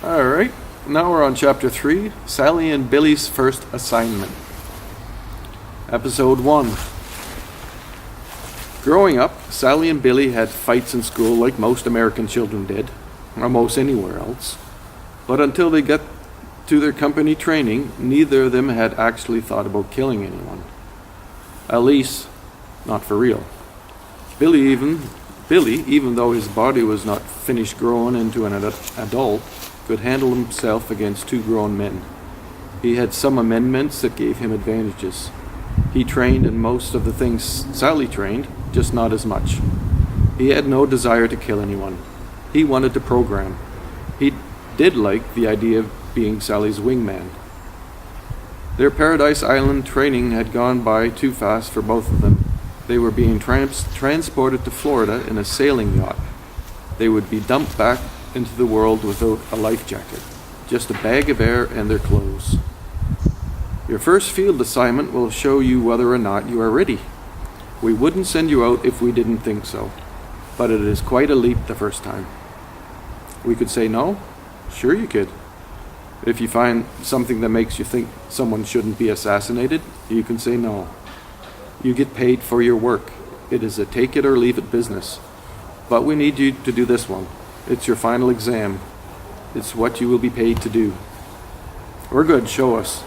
Alright, now we're on Chapter 3, Sally and Billy's First Assignment. Episode 1. Growing up, Sally and Billy had fights in school like most American children did, or most anywhere else. But until they got to their company training, neither of them had actually thought about killing anyone. At least, not for real. Billy, even though his body was not finished growing into an adult, could handle himself against two grown men. He had some amendments that gave him advantages. He trained in most of the things Sally trained, just not as much. He had no desire to kill anyone. He wanted to program. He did like the idea of being Sally's wingman. Their Paradise Island training had gone by too fast for both of them. They were being transported to Florida in a sailing yacht. They would be dumped back into the world without a life jacket, just a bag of air and their clothes. Your first field assignment will show you whether or not you are ready. We wouldn't send you out if we didn't think so, but it is quite a leap the first time. We could say no? Sure you could. If you find something that makes you think someone shouldn't be assassinated, you can say no. You get paid for your work. It is a take it or leave it business. But we need you to do this one. It's your final exam. It's what you will be paid to do. We're good, show us.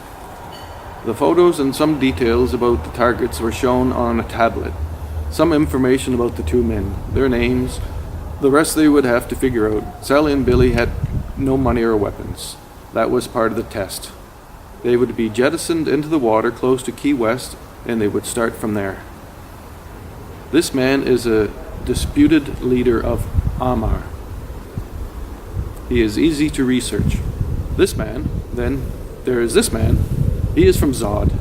The photos and some details about the targets were shown on a tablet. Some information about the two men, their names. The rest they would have to figure out. Sally and Billy had no money or weapons. That was part of the test. They would be jettisoned into the water close to Key West, and they would start from there. This man is a disputed leader of Amar. He is easy to research. This man, then, there is this man. He is from Zod.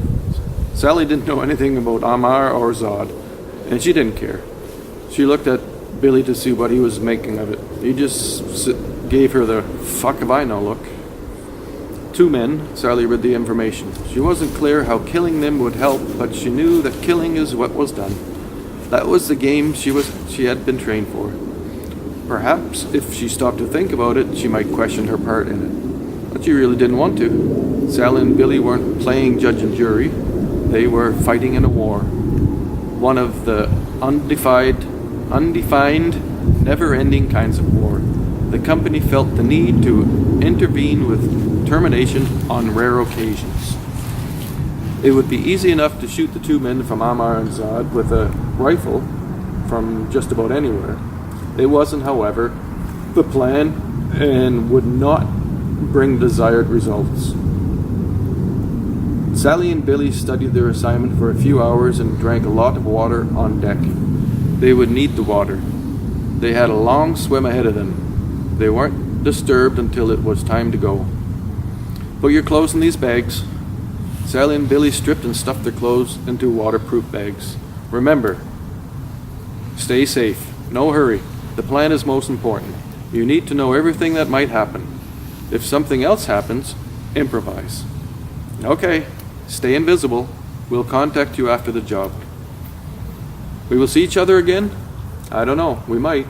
Sally didn't know anything about Amar or Zod, and she didn't care. She looked at Billy to see what he was making of it. He just gave her the fuck if I know look. Two men, Sally read the information. She wasn't clear how killing them would help, but she knew that killing is what was done. That was the game she had been trained for. Perhaps if she stopped to think about it, she might question her part in it. But she really didn't want to. Sally and Billy weren't playing judge and jury. They were fighting in a war. One of the undefined, never-ending kinds of war. The company felt the need to intervene with determination on rare occasions. It would be easy enough to shoot the two men from Amar and Zod with a rifle from just about anywhere. It wasn't, however, the plan and would not bring desired results. Sally and Billy studied their assignment for a few hours and drank a lot of water on deck. They would need the water. They had a long swim ahead of them. They weren't disturbed until it was time to go. Put your clothes in these bags. Sally and Billy stripped and stuffed their clothes into waterproof bags. Remember, stay safe. No hurry. The plan is most important. You need to know everything that might happen. If something else happens, improvise. Okay, stay invisible. We'll contact you after the job. We will see each other again? I don't know. We might.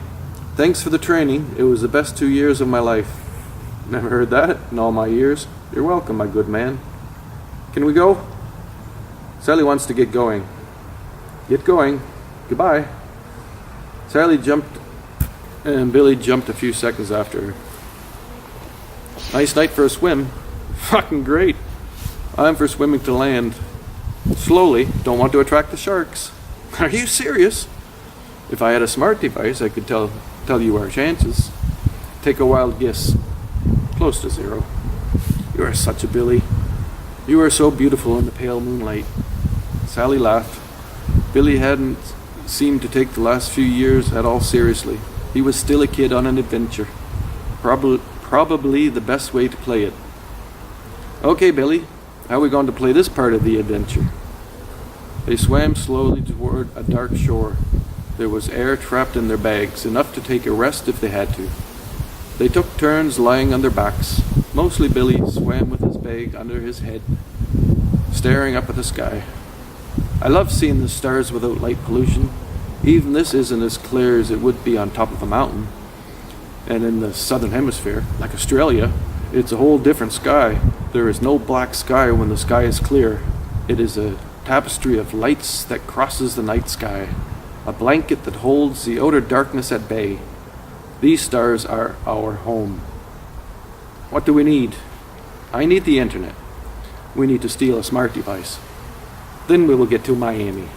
Thanks for the training. It was the best 2 years of my life. Never heard that in all my years. You're welcome, my good man. Can we go? Sally wants to get going. Get going. Goodbye. Sally jumped, and Billy jumped a few seconds after her. Nice night for a swim. Fucking great. I'm for swimming to land. Slowly. Don't want to attract the sharks. Are you serious? If I had a smart device, I could tell you our chances. Take a wild guess. Close to zero. You are such a Billy. You are so beautiful in the pale moonlight. Sally laughed. Billy hadn't seemed to take the last few years at all seriously. He was still a kid on an adventure. Probably the best way to play it. Okay, Billy, how are we going to play this part of the adventure? They swam slowly toward a dark shore. There was air trapped in their bags, enough to take a rest if they had to. They took turns lying on their backs. Mostly Billy swam with his bag under his head, staring up at the sky. I love seeing the stars without light pollution. Even this isn't as clear as it would be on top of a mountain. And in the southern hemisphere, like Australia, It's a whole different sky. There is no black sky when the sky is clear. It is a tapestry of lights that crosses the night sky, a blanket that holds the outer darkness at bay. These stars are our home. What do we need? I need the internet. We need to steal a smart device. Then we will get to Miami.